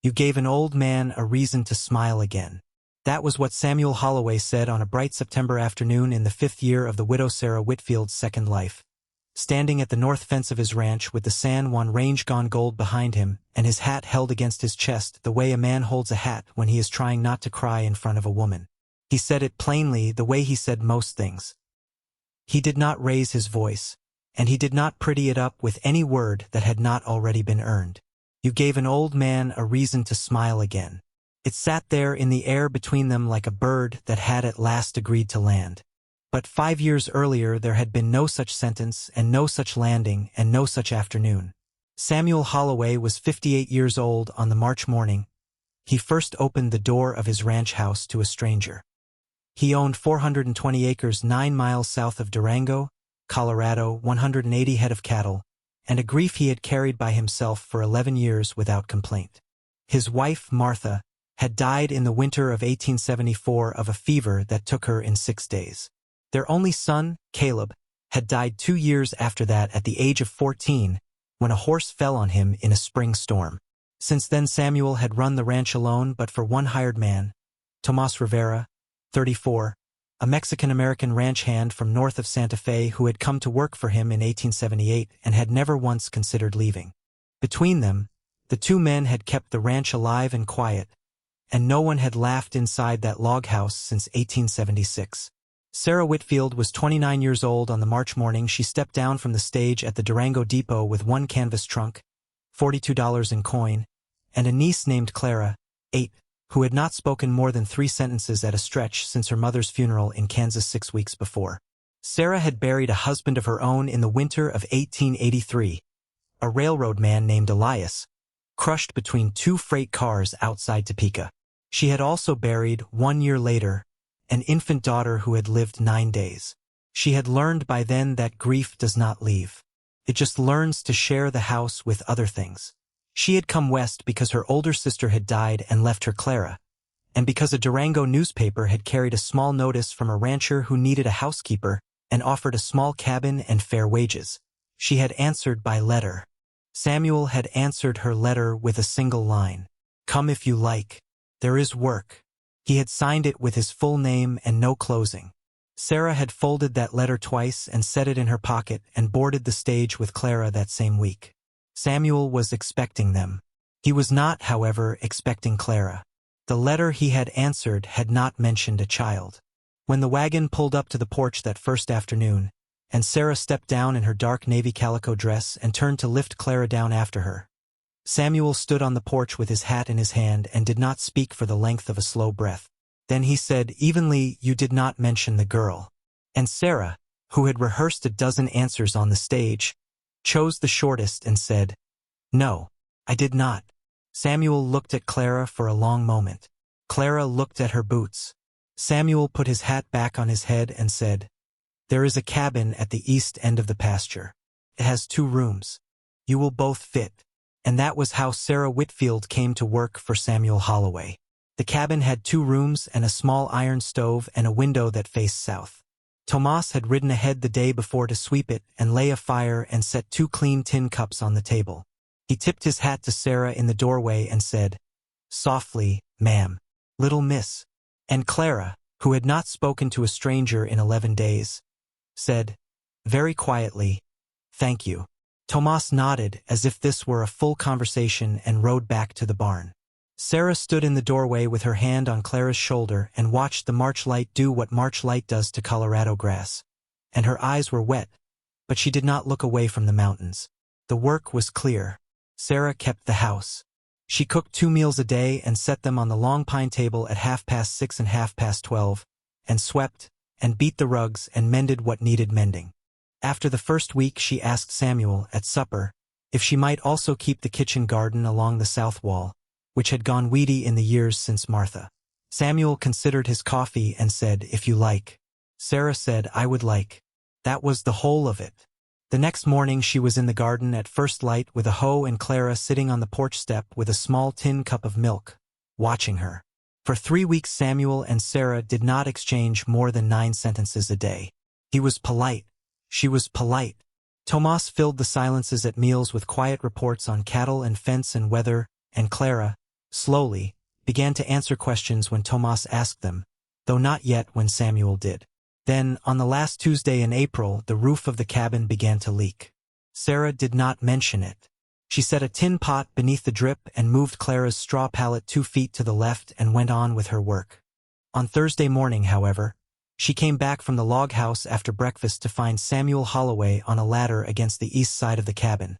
You gave an old man a reason to smile again. That was what Samuel Holloway said on a bright September afternoon in the 5th year of the widow Sarah Whitfield's second life. Standing at the north fence of his ranch with the San Juan range gone gold behind him and his hat held against his chest the way a man holds a hat when he is trying not to cry in front of a woman. He said it plainly the way he said most things. He did not raise his voice, and he did not pretty it up with any word that had not already been earned. You gave an old man a reason to smile again. It sat there in the air between them like a bird that had at last agreed to land. But 5 years earlier there had been no such sentence and no such landing and no such afternoon. Samuel Holloway was 58 years old on the March morning. He first opened the door of his ranch house to a stranger. He owned 420 acres 9 miles south of Durango, Colorado, 180 head of cattle, and a grief he had carried by himself for 11 years without complaint. His wife, Martha, had died in the winter of 1874 of a fever that took her in 6 days. Their only son, Caleb, had died 2 years after that at the age of 14, when a horse fell on him in a spring storm. Since then Samuel had run the ranch alone but for one hired man, Tomas Rivera, 34, a Mexican-American ranch hand from north of Santa Fe who had come to work for him in 1878 and had never once considered leaving. Between them, the two men had kept the ranch alive and quiet, and no one had laughed inside that log house since 1876. Sarah Whitfield was 29 years old on the March morning she stepped down from the stage at the Durango depot with one canvas trunk, $42 in coin, and a niece named Clara, 8, who had not spoken more than 3 sentences at a stretch since her mother's funeral in Kansas 6 weeks before. Sarah had buried a husband of her own in the winter of 1883, a railroad man named Elias, crushed between 2 freight cars outside Topeka. She had also buried, 1 year later, an infant daughter who had lived 9 days. She had learned by then that grief does not leave. It just learns to share the house with other things. She had come west because her older sister had died and left her Clara, and because a Durango newspaper had carried a small notice from a rancher who needed a housekeeper and offered a small cabin and fair wages. She had answered by letter. Samuel had answered her letter with a single line. Come if you like. There is work. He had signed it with his full name and no closing. Sarah had folded that letter twice and set it in her pocket and boarded the stage with Clara that same week. Samuel was expecting them. He was not, however, expecting Clara. The letter he had answered had not mentioned a child. When the wagon pulled up to the porch that first afternoon, and Sarah stepped down in her dark navy calico dress and turned to lift Clara down after her, Samuel stood on the porch with his hat in his hand and did not speak for the length of a slow breath. Then he said evenly, "You did not mention the girl." And Sarah, who had rehearsed a dozen answers on the stage, chose the shortest and said, "No, I did not." Samuel looked at Clara for a long moment. Clara looked at her boots. Samuel put his hat back on his head and said, "There is a cabin at the east end of the pasture. It has 2 rooms. You will both fit." And that was how Sarah Whitfield came to work for Samuel Holloway. The cabin had 2 rooms and a small iron stove and a window that faced south. Tomas had ridden ahead the day before to sweep it and lay a fire and set 2 clean tin cups on the table. He tipped his hat to Sarah in the doorway and said, "Softly, ma'am, little miss." And Clara, who had not spoken to a stranger in 11 days, said, very quietly, "Thank you." Tomas nodded as if this were a full conversation and rode back to the barn. Sarah stood in the doorway with her hand on Clara's shoulder and watched the March light do what March light does to Colorado grass. And her eyes were wet, but she did not look away from the mountains. The work was clear. Sarah kept the house. She cooked 2 meals a day and set them on the long pine table at 6:30 and 12:30, and swept, and beat the rugs and mended what needed mending. After the first week she asked Samuel, at supper, if she might also keep the kitchen garden along the south wall, which had gone weedy in the years since Martha. Samuel considered his coffee and said, "If you like." Sarah said, "I would like." That was the whole of it. The next morning she was in the garden at first light with a hoe and Clara sitting on the porch step with a small tin cup of milk, watching her. For 3 weeks Samuel and Sarah did not exchange more than 9 sentences a day. He was polite. She was polite. Tomas filled the silences at meals with quiet reports on cattle and fence and weather, and Clara, slowly, began to answer questions when Tomas asked them, though not yet when Samuel did. Then, on the last Tuesday in April, the roof of the cabin began to leak. Sarah did not mention it. She set a tin pot beneath the drip and moved Clara's straw pallet 2 feet to the left and went on with her work. On Thursday morning, however, she came back from the log house after breakfast to find Samuel Holloway on a ladder against the east side of the cabin,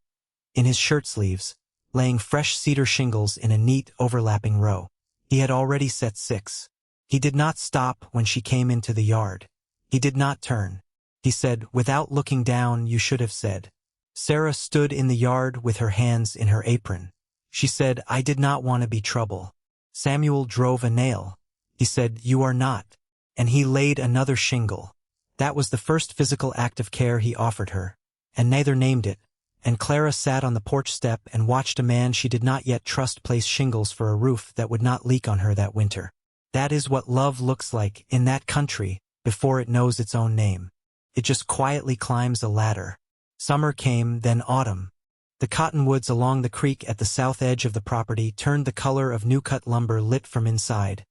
in his shirt sleeves, laying fresh cedar shingles in a neat, overlapping row. He had already set 6. He did not stop when she came into the yard. He did not turn. He said, without looking down, you should have said. Sarah stood in the yard with her hands in her apron. She said, I did not want to be trouble. Samuel drove a nail. He said, you are not. And he laid another shingle. That was the first physical act of care he offered her, and neither named it, and Clara sat on the porch step and watched a man she did not yet trust place shingles for a roof that would not leak on her that winter. That is what love looks like in that country before it knows its own name. It just quietly climbs a ladder. Summer came, then autumn. The cottonwoods along the creek at the south edge of the property turned the color of new-cut lumber lit from inside,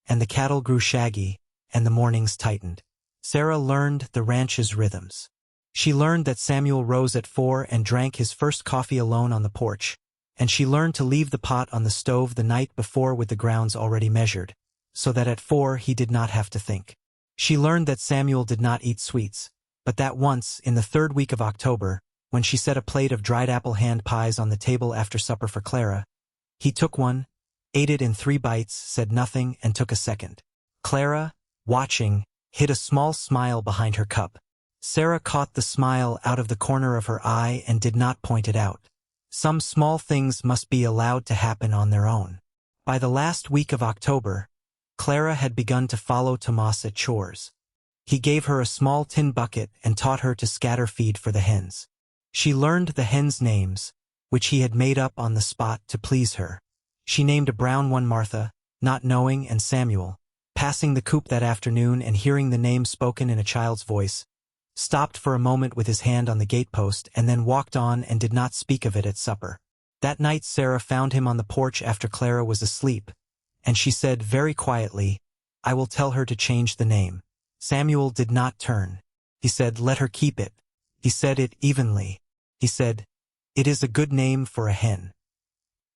and the cattle grew shaggy, and the mornings tightened. Sarah learned the ranch's rhythms. She learned that Samuel rose at 4 and drank his first coffee alone on the porch, and she learned to leave the pot on the stove the night before with the grounds already measured, so that at 4 he did not have to think. She learned that Samuel did not eat sweets, but that once, in the 3rd week of October, when she set a plate of dried apple hand pies on the table after supper for Clara, he took one, ate it in 3 bites, said nothing, and took a second. Clara, watching, hid a small smile behind her cup. Sarah caught the smile out of the corner of her eye and did not point it out. Some small things must be allowed to happen on their own. By the last week of October, Clara had begun to follow Tomas at chores. He gave her a small tin bucket and taught her to scatter feed for the hens. She learned the hens' names, which he had made up on the spot to please her. She named a brown one Martha, not knowing, and Samuel, passing the coop that afternoon and hearing the name spoken in a child's voice, stopped for a moment with his hand on the gatepost and then walked on and did not speak of it at supper. That night Sarah found him on the porch after Clara was asleep, and she said very quietly, I will tell her to change the name. Samuel did not turn. He said, let her keep it. He said it evenly. He said, it is a good name for a hen.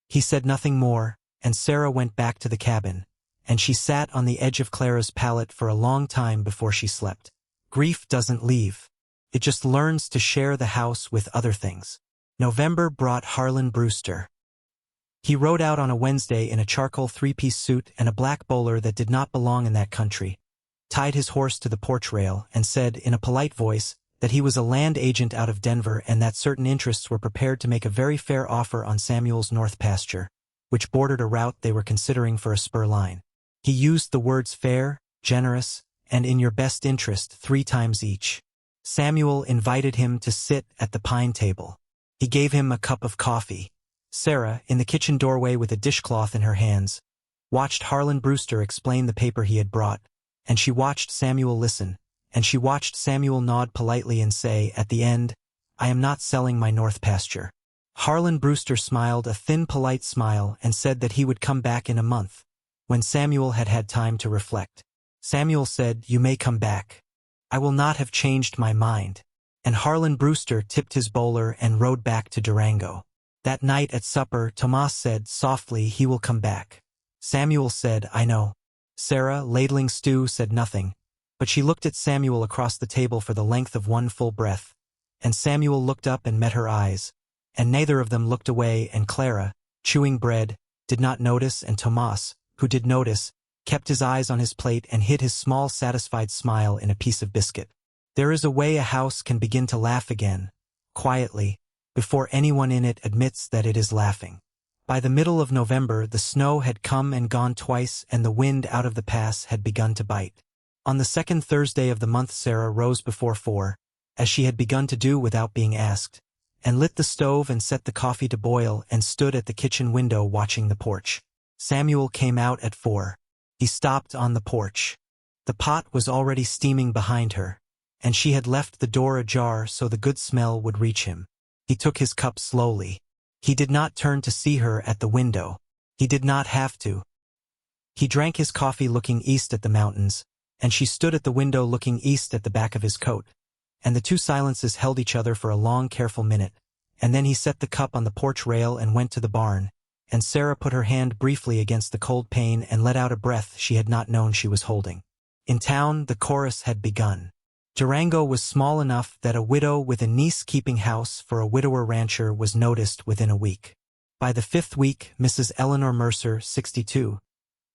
He said nothing more, and Sarah went back to the cabin, and she sat on the edge of Clara's pallet for a long time before she slept. Grief doesn't leave. It just learns to share the house with other things. November brought Harlan Brewster. He rode out on a Wednesday in a charcoal 3-piece suit and a black bowler that did not belong in that country, tied his horse to the porch rail, and said in a polite voice that he was a land agent out of Denver and that certain interests were prepared to make a very fair offer on Samuel's north pasture, which bordered a route they were considering for a spur line. He used the words fair, generous, and in your best interest 3 times each. Samuel invited him to sit at the pine table. He gave him a cup of coffee. Sarah, in the kitchen doorway with a dishcloth in her hands, watched Harlan Brewster explain the paper he had brought, and she watched Samuel listen, and she watched Samuel nod politely and say, at the end, I am not selling my north pasture. Harlan Brewster smiled a thin, polite smile and said that he would come back in a month, when Samuel had had time to reflect. Samuel said, you may come back. I will not have changed my mind. And Harlan Brewster tipped his bowler and rode back to Durango. That night at supper, Tomas said softly, he will come back. Samuel said, I know. Sarah, ladling stew, said nothing, but she looked at Samuel across the table for the length of one full breath, and Samuel looked up and met her eyes, and neither of them looked away, and Clara, chewing bread, did not notice, and Tomas, who did notice, kept his eyes on his plate and hid his small satisfied smile in a piece of biscuit. There is a way a house can begin to laugh again, quietly, before anyone in it admits that it is laughing. By the middle of November the snow had come and gone twice and the wind out of the pass had begun to bite. On the 2nd Thursday of the month Sarah rose before 4, as she had begun to do without being asked, and lit the stove and set the coffee to boil and stood at the kitchen window watching the porch. Samuel came out at 4. He stopped on the porch. The pot was already steaming behind her, and she had left the door ajar so the good smell would reach him. He took his cup slowly. He did not turn to see her at the window. He did not have to. He drank his coffee looking east at the mountains, and she stood at the window looking east at the back of his coat, and the two silences held each other for a long, careful minute, and then he set the cup on the porch rail and went to the barn, and Sarah put her hand briefly against the cold pane and let out a breath she had not known she was holding. In town, the chorus had begun. Durango was small enough that a widow with a niece keeping house for a widower rancher was noticed within a week. By the 5th week, Mrs. Eleanor Mercer, 62,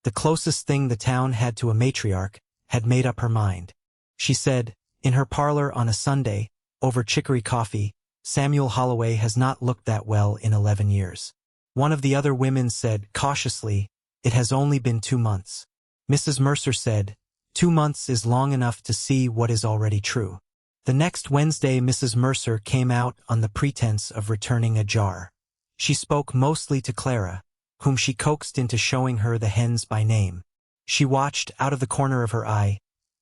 the closest thing the town had to a matriarch, had made up her mind. She said, in her parlor on a Sunday, over chicory coffee, "Samuel Holloway has not looked that well in 11 years. One of the other women said, cautiously, "It has only been 2 months. Mrs. Mercer said, "2 months is long enough to see what is already true." The next Wednesday Mrs. Mercer came out on the pretense of returning a jar. She spoke mostly to Clara, whom she coaxed into showing her the hens by name. She watched, out of the corner of her eye,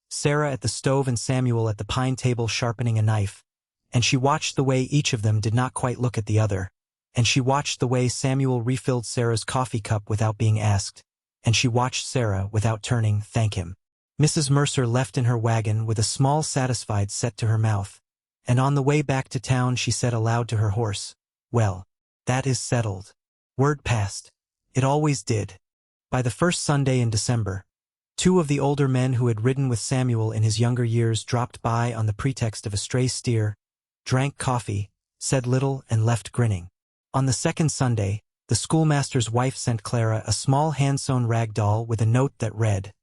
Sarah at the stove and Samuel at the pine table sharpening a knife, and she watched the way each of them did not quite look at the other, and she watched the way Samuel refilled Sarah's coffee cup without being asked, and she watched Sarah, without turning, thank him. Mrs. Mercer left in her wagon with a small satisfied set to her mouth, and on the way back to town she said aloud to her horse, "Well, that is settled." Word passed. It always did. By the first Sunday in December, 2 of the older men who had ridden with Samuel in his younger years dropped by on the pretext of a stray steer, drank coffee, said little, and left grinning. On the second Sunday, the schoolmaster's wife sent Clara a small hand-sewn rag doll with a note that read,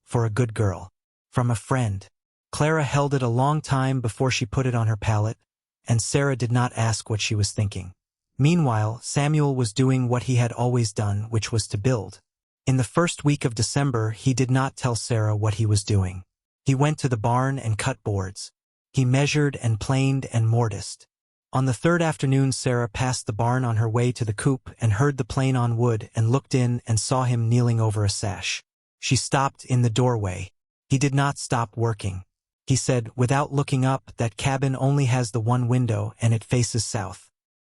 "For a good girl. From a friend." Clara held it a long time before she put it on her pallet, and Sarah did not ask what she was thinking. Meanwhile, Samuel was doing what he had always done, which was to build. In the first week of December, he did not tell Sarah what he was doing. He went to the barn and cut boards. He measured and planed and mortised. On the third afternoon, Sarah passed the barn on her way to the coop and heard the plane on wood and looked in and saw him kneeling over a sash. She stopped in the doorway. He did not stop working. He said, without looking up, "That cabin only has the one window and it faces south.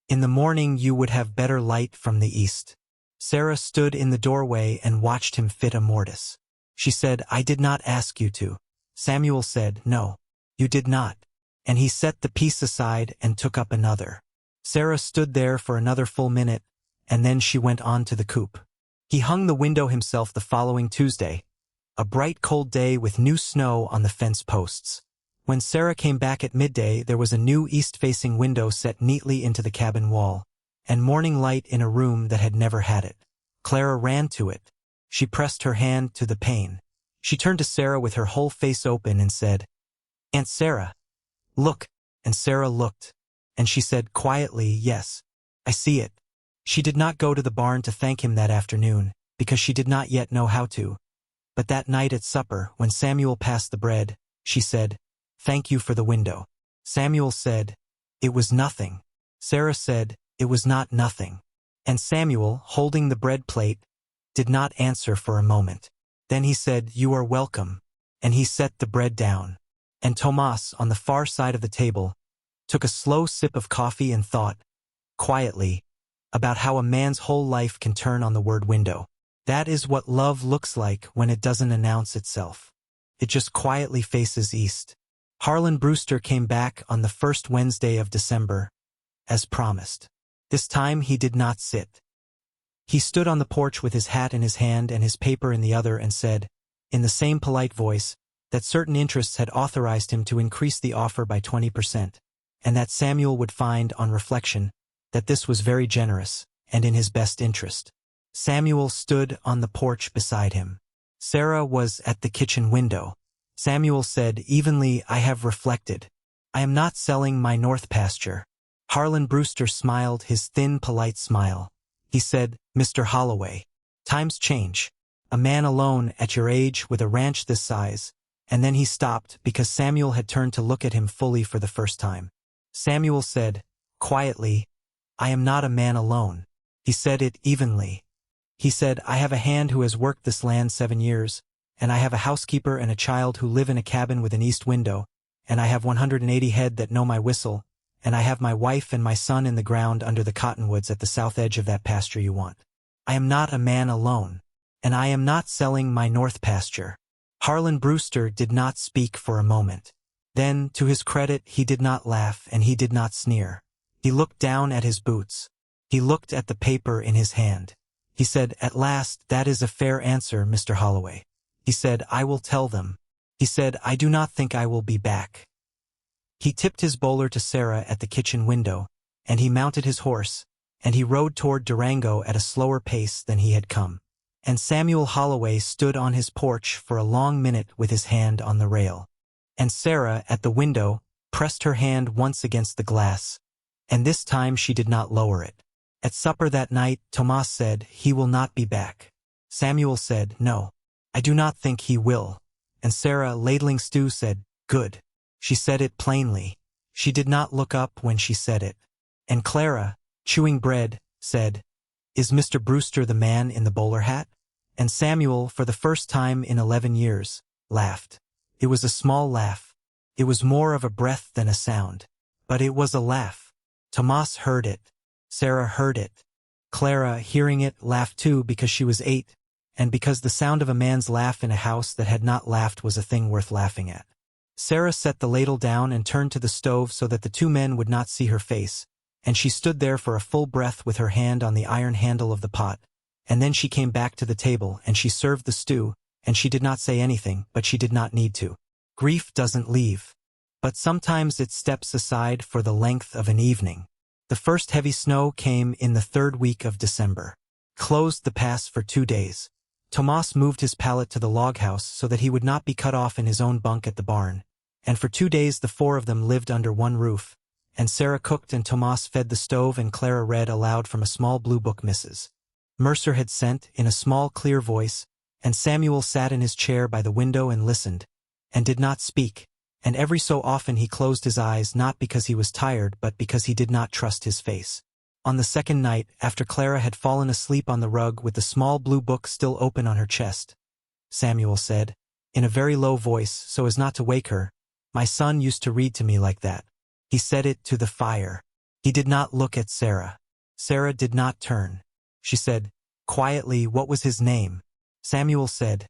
In the morning you would have better light from the east." Sarah stood in the doorway and watched him fit a mortise. She said, "I did not ask you to." Samuel said, "No, you did not." And he set the piece aside and took up another. Sarah stood there for another full minute, and then she went on to the coop. He hung the window himself the following Tuesday, a bright cold day with new snow on the fence posts. When Sarah came back at midday, there was a new east-facing window set neatly into the cabin wall, and morning light in a room that had never had it. Clara ran to it. She pressed her hand to the pane. She turned to Sarah with her whole face open and said, "Aunt Sarah, look." And Sarah looked, and she said quietly, "Yes, I see it." She did not go to the barn to thank him that afternoon, because she did not yet know how to. But that night at supper, when Samuel passed the bread, she said, "Thank you for the window." Samuel said, "It was nothing." Sarah said, "It was not nothing." And Samuel, holding the bread plate, did not answer for a moment. Then he said, "You are welcome." And he set the bread down. And Tomas, on the far side of the table, took a slow sip of coffee and thought, quietly, about how a man's whole life can turn on the word window. That is what love looks like when it doesn't announce itself. It just quietly faces east. Harlan Brewster came back on the first Wednesday of December, as promised. This time he did not sit. He stood on the porch with his hat in his hand and his paper in the other and said, in the same polite voice, that certain interests had authorized him to increase the offer by 20%, and that Samuel would find, on reflection, that this was very generous and in his best interest. Samuel stood on the porch beside him. Sarah was at the kitchen window. Samuel said evenly, "I have reflected. I am not selling my north pasture." Harlan Brewster smiled his thin, polite smile. He said, "Mr. Holloway, times change. A man alone at your age with a ranch this size." And then he stopped because Samuel had turned to look at him fully for the first time. Samuel said, quietly, "I am not a man alone." He said it evenly. He said, "I have a hand who has worked this land 7 years, and I have a housekeeper and a child who live in a cabin with an east window, and I have 180 head that know my whistle, and I have my wife and my son in the ground under the cottonwoods at the south edge of that pasture you want. I am not a man alone. And I am not selling my north pasture. Harlan Brewster did not speak for a moment. Then, to his credit, he did not laugh and he did not sneer. He looked down at his boots. He looked at the paper in his hand. He said, "At last, that is a fair answer, Mr. Holloway." He said, "I will tell them." He said, "I do not think I will be back." He tipped his bowler to Sarah at the kitchen window, and he mounted his horse, and he rode toward Durango at a slower pace than he had come. And Samuel Holloway stood on his porch for a long minute with his hand on the rail. And Sarah, at the window, pressed her hand once against the glass, and this time she did not lower it. At supper that night, Tomas said, "He will not be back." Samuel said, "No, I do not think he will." And Sarah, ladling stew, said, "Good." She said it plainly. She did not look up when she said it. And Clara, chewing bread, said, "Is Mr. Brewster the man in the bowler hat?" And Samuel, for the first time in 11 years, laughed. It was a small laugh. It was more of a breath than a sound. But it was a laugh. Tomas heard it. Sarah heard it. Clara, hearing it, laughed too because she was 8, and because the sound of a man's laugh in a house that had not laughed was a thing worth laughing at. Sarah set the ladle down and turned to the stove so that the two men would not see her face, and she stood there for a full breath with her hand on the iron handle of the pot, and then she came back to the table and she served the stew, and she did not say anything, but she did not need to. Grief doesn't leave. But sometimes it steps aside for the length of an evening. The first heavy snow came in the 3rd week of December. Closed the pass for 2 days. Tomas moved his pallet to the log house so that he would not be cut off in his own bunk at the barn, and for 2 days the 4 of them lived under one roof, and Sarah cooked and Tomas fed the stove and Clara read aloud from a small blue book Mrs. Mercer had sent, in a small clear voice, and Samuel sat in his chair by the window and listened, and did not speak, and every so often he closed his eyes not because he was tired but because he did not trust his face. On the second night, after Clara had fallen asleep on the rug with the small blue book still open on her chest, Samuel said, in a very low voice so as not to wake her, "My son used to read to me like that." He said it to the fire. He did not look at Sarah. Sarah did not turn. She said, quietly, "What was his name?" Samuel said,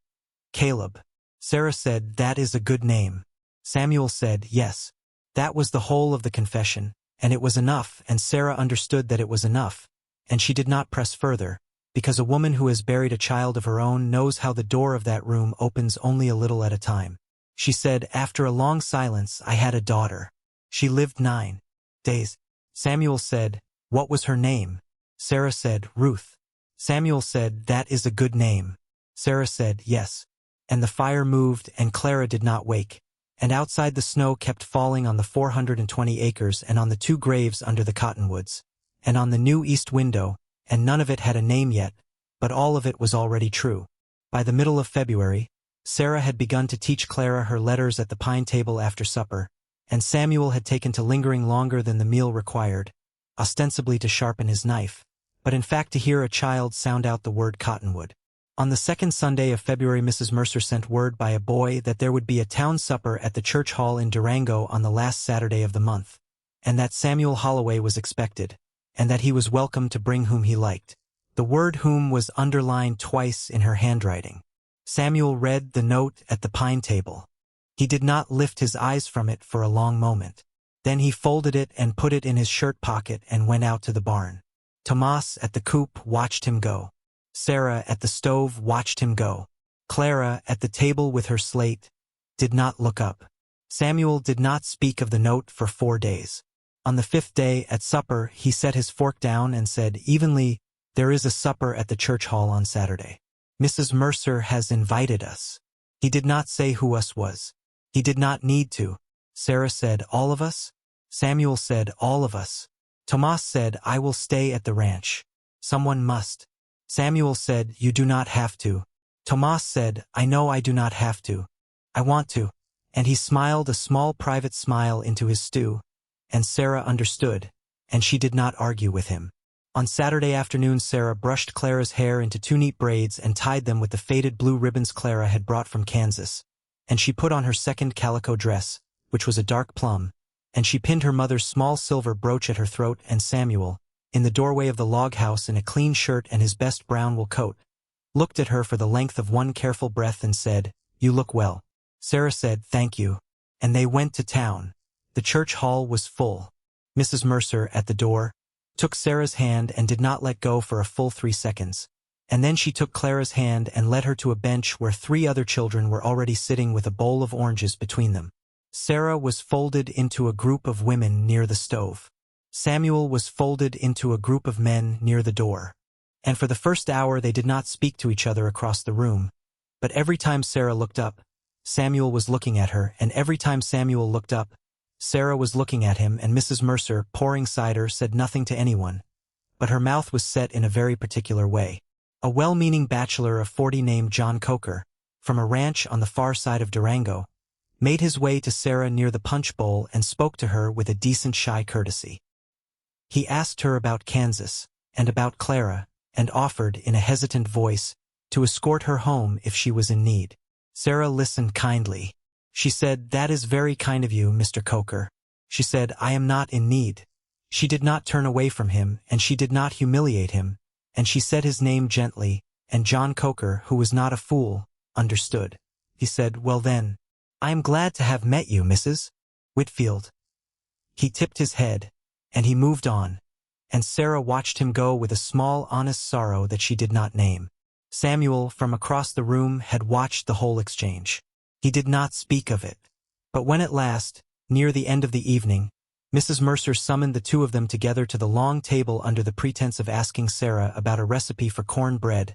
"Caleb." Sarah said, "That is a good name." Samuel said, "Yes." That was the whole of the confession, and it was enough, and Sarah understood that it was enough, and she did not press further, because a woman who has buried a child of her own knows how the door of that room opens only a little at a time. She said, after a long silence, "I had a daughter. She lived 9 days. Samuel said, "What was her name?" Sarah said, "Ruth." Samuel said, "That is a good name." Sarah said, "Yes." And the fire moved, and Clara did not wake. And outside the snow kept falling on the 420 acres and on the 2 graves under the cottonwoods, and on the new east window, and none of it had a name yet, but all of it was already true. By the middle of February, Sarah had begun to teach Clara her letters at the pine table after supper, and Samuel had taken to lingering longer than the meal required, ostensibly to sharpen his knife, but in fact to hear a child sound out the word cottonwood. On the second Sunday of February, Mrs. Mercer sent word by a boy that there would be a town supper at the church hall in Durango on the last Saturday of the month, and that Samuel Holloway was expected, and that he was welcome to bring whom he liked. The word "whom" was underlined twice in her handwriting. Samuel read the note at the pine table. He did not lift his eyes from it for a long moment. Then he folded it and put it in his shirt pocket and went out to the barn. Tomas at the coop watched him go. Sarah at the stove watched him go. Clara, at the table with her slate, did not look up. Samuel did not speak of the note for 4 days. On the 5th day, at supper, he set his fork down and said evenly, "There is a supper at the church hall on Saturday. Mrs. Mercer has invited us." He did not say who us was. He did not need to. Sarah said, "All of us?" Samuel said, "All of us." Tomas said, "I will stay at the ranch. Someone must." Samuel said, "You do not have to." Tomas said, "I know I do not have to. I want to." And he smiled a small private smile into his stew, and Sarah understood, and she did not argue with him. On Saturday afternoon, Sarah brushed Clara's hair into 2 neat braids and tied them with the faded blue ribbons Clara had brought from Kansas, and she put on her second calico dress, which was a dark plum, and she pinned her mother's small silver brooch at her throat, and Samuel, in the doorway of the log house in a clean shirt and his best brown wool coat, looked at her for the length of one careful breath and said, "You look well." Sarah said, "Thank you." And they went to town. The church hall was full. Mrs. Mercer, at the door, took Sarah's hand and did not let go for a full 3 seconds. And then she took Clara's hand and led her to a bench where 3 other children were already sitting with a bowl of oranges between them. Sarah was folded into a group of women near the stove. Samuel was folded into a group of men near the door. And for the first hour they did not speak to each other across the room. But every time Sarah looked up, Samuel was looking at her, and every time Samuel looked up, Sarah was looking at him, and Mrs. Mercer, pouring cider, said nothing to anyone. But her mouth was set in a very particular way. A well-meaning bachelor of 40 named John Coker, from a ranch on the far side of Durango, made his way to Sarah near the punch bowl and spoke to her with a decent shy courtesy. He asked her about Kansas, and about Clara, and offered, in a hesitant voice, to escort her home if she was in need. Sarah listened kindly. She said, "That is very kind of you, Mr. Coker." She said, "I am not in need." She did not turn away from him, and she did not humiliate him, and she said his name gently, and John Coker, who was not a fool, understood. He said, "Well then, I am glad to have met you, Mrs. Whitfield." He tipped his head, and he moved on, and Sarah watched him go with a small honest sorrow that she did not name. Samuel, from across the room, had watched the whole exchange. He did not speak of it. But when at last, near the end of the evening, Mrs. Mercer summoned the 2 of them together to the long table under the pretense of asking Sarah about a recipe for corn bread,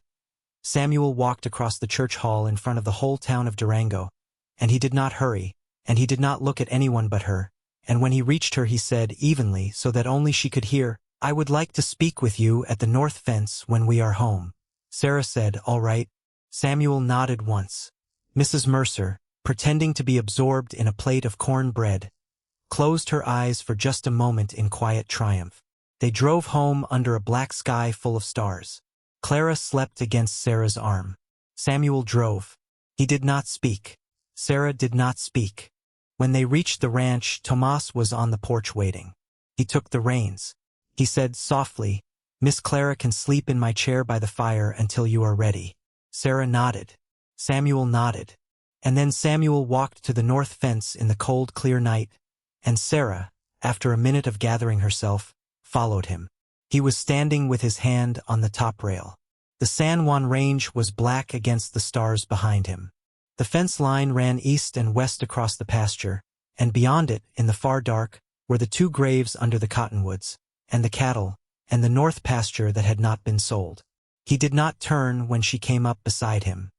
Samuel walked across the church hall in front of the whole town of Durango, and he did not hurry, and he did not look at anyone but her, and when he reached her he said, evenly, so that only she could hear, "I would like to speak with you at the north fence when we are home." Sarah said, "All right." Samuel nodded once. Mrs. Mercer, pretending to be absorbed in a plate of corn bread, closed her eyes for just a moment in quiet triumph. They drove home under a black sky full of stars. Clara slept against Sarah's arm. Samuel drove. He did not speak. Sarah did not speak. When they reached the ranch, Tomas was on the porch waiting. He took the reins. He said softly, "Miss Clara can sleep in my chair by the fire until you are ready." Sarah nodded. Samuel nodded. And then Samuel walked to the north fence in the cold, clear night, and Sarah, after a minute of gathering herself, followed him. He was standing with his hand on the top rail. The San Juan Range was black against the stars behind him. The fence line ran east and west across the pasture, and beyond it, in the far dark, were the 2 graves under the cottonwoods, and the cattle, and the north pasture that had not been sold. He did not turn when she came up beside him.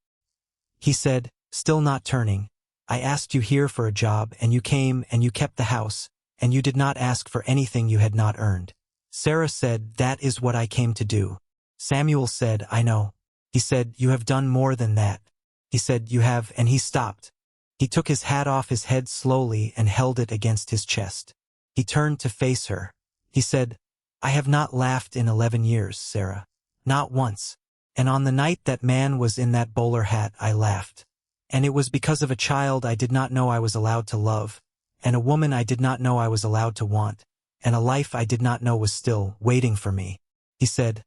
He said, still not turning, "I asked you here for a job, and you came, and you kept the house, and you did not ask for anything you had not earned." Sarah said, "That is what I came to do." Samuel said, "I know." He said, "You have done more than that." He said, "You have," and he stopped. He took his hat off his head slowly and held it against his chest. He turned to face her. He said, "I have not laughed in 11 years, Sarah. Not once. And on the night that man was in that bowler hat I laughed. And it was because of a child I did not know I was allowed to love, and a woman I did not know I was allowed to want, and a life I did not know was still waiting for me." He said,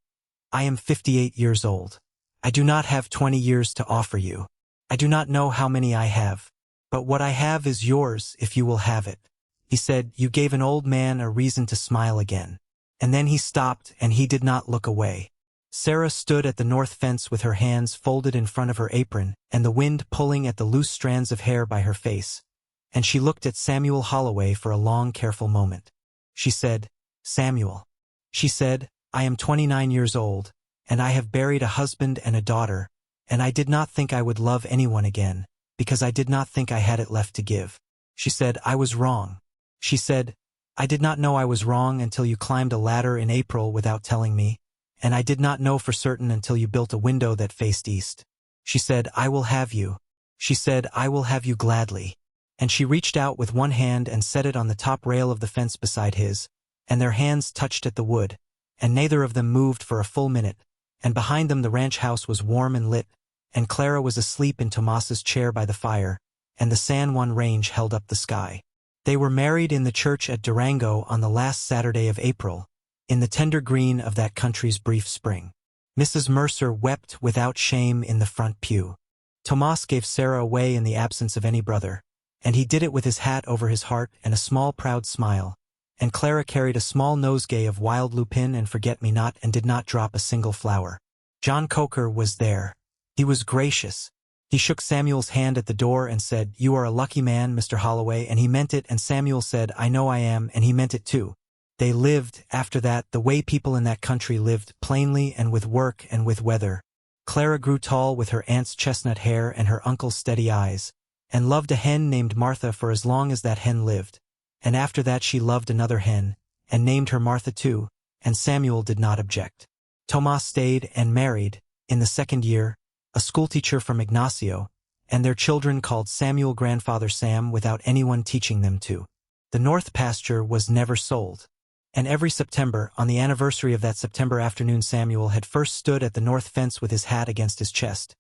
"I am 58 years old. I do not have 20 years to offer you. I do not know how many I have. But what I have is yours if you will have it." He said, "You gave an old man a reason to smile again." And then he stopped, and he did not look away. Sarah stood at the north fence with her hands folded in front of her apron, and the wind pulling at the loose strands of hair by her face. And she looked at Samuel Holloway for a long, careful moment. She said, "Samuel." She said, "I am 29 years old, and I have buried a husband and a daughter, and I did not think I would love anyone again, because I did not think I had it left to give." She said, "I was wrong." She said, "I did not know I was wrong until you climbed a ladder in April without telling me, and I did not know for certain until you built a window that faced east." She said, "I will have you." She said, "I will have you gladly." And she reached out with one hand and set it on the top rail of the fence beside his, and their hands touched at the wood, and neither of them moved for a full minute, and behind them the ranch house was warm and lit, and Clara was asleep in Tomas's chair by the fire, and the San Juan Range held up the sky. They were married in the church at Durango on the last Saturday of April, in the tender green of that country's brief spring. Mrs. Mercer wept without shame in the front pew. Tomas gave Sarah away in the absence of any brother, and he did it with his hat over his heart and a small proud smile, and Clara carried a small nosegay of wild lupin and forget-me-not and did not drop a single flower. John Coker was there. He was gracious. He shook Samuel's hand at the door and said, "You are a lucky man, Mr. Holloway," and he meant it, and Samuel said, "I know I am," and he meant it too. They lived, after that, the way people in that country lived, plainly and with work and with weather. Clara grew tall with her aunt's chestnut hair and her uncle's steady eyes, and loved a hen named Martha for as long as that hen lived, and after that she loved another hen, and named her Martha too, and Samuel did not object. Tomas stayed and married, in the second year, a schoolteacher from Ignacio, and their children called Samuel grandfather Sam without anyone teaching them to. The north pasture was never sold, and every September, on the anniversary of that September afternoon Samuel had first stood at the north fence with his hat against his chest.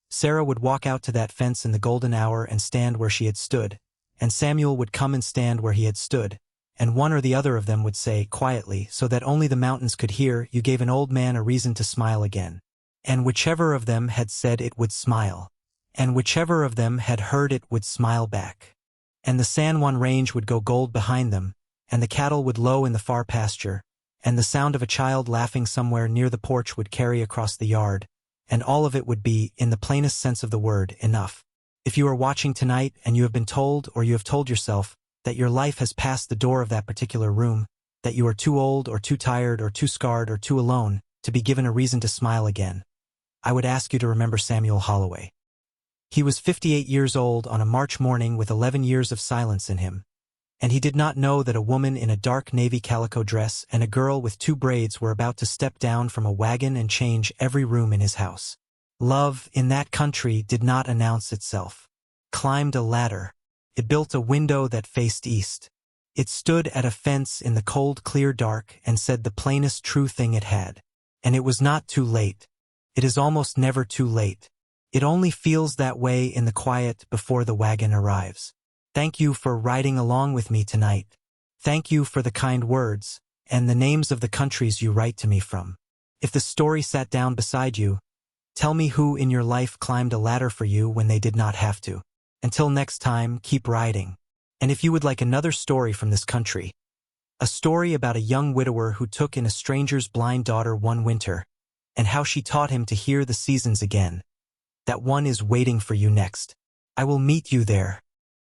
Sarah would walk out to that fence in the golden hour and stand where she had stood, and Samuel would come and stand where he had stood, and one or the other of them would say, quietly, so that only the mountains could hear, "You gave an old man a reason to smile again." And whichever of them had said it would smile, and whichever of them had heard it would smile back. And the San Juan range would go gold behind them, and the cattle would low in the far pasture, and the sound of a child laughing somewhere near the porch would carry across the yard, and all of it would be, in the plainest sense of the word, enough. If you are watching tonight and you have been told, or you have told yourself, that your life has passed the door of that particular room, that you are too old or too tired or too scarred or too alone to be given a reason to smile again, I would ask you to remember Samuel Holloway. He was 58 years old on a March morning with 11 years of silence in him, and he did not know that a woman in a dark navy calico dress and a girl with 2 braids were about to step down from a wagon and change every room in his house. Love, in that country, did not announce itself. Climbed a ladder. It built a window that faced east. It stood at a fence in the cold, clear dark and said the plainest true thing it had. And it was not too late. It is almost never too late. It only feels that way in the quiet before the wagon arrives. Thank you for riding along with me tonight. Thank you for the kind words, and the names of the countries you write to me from. If the story sat down beside you, tell me who in your life climbed a ladder for you when they did not have to. Until next time, keep riding. And if you would like another story from this country, a story about a young widower who took in a stranger's blind daughter one winter, and how she taught him to hear the seasons again, that one is waiting for you next. I will meet you there.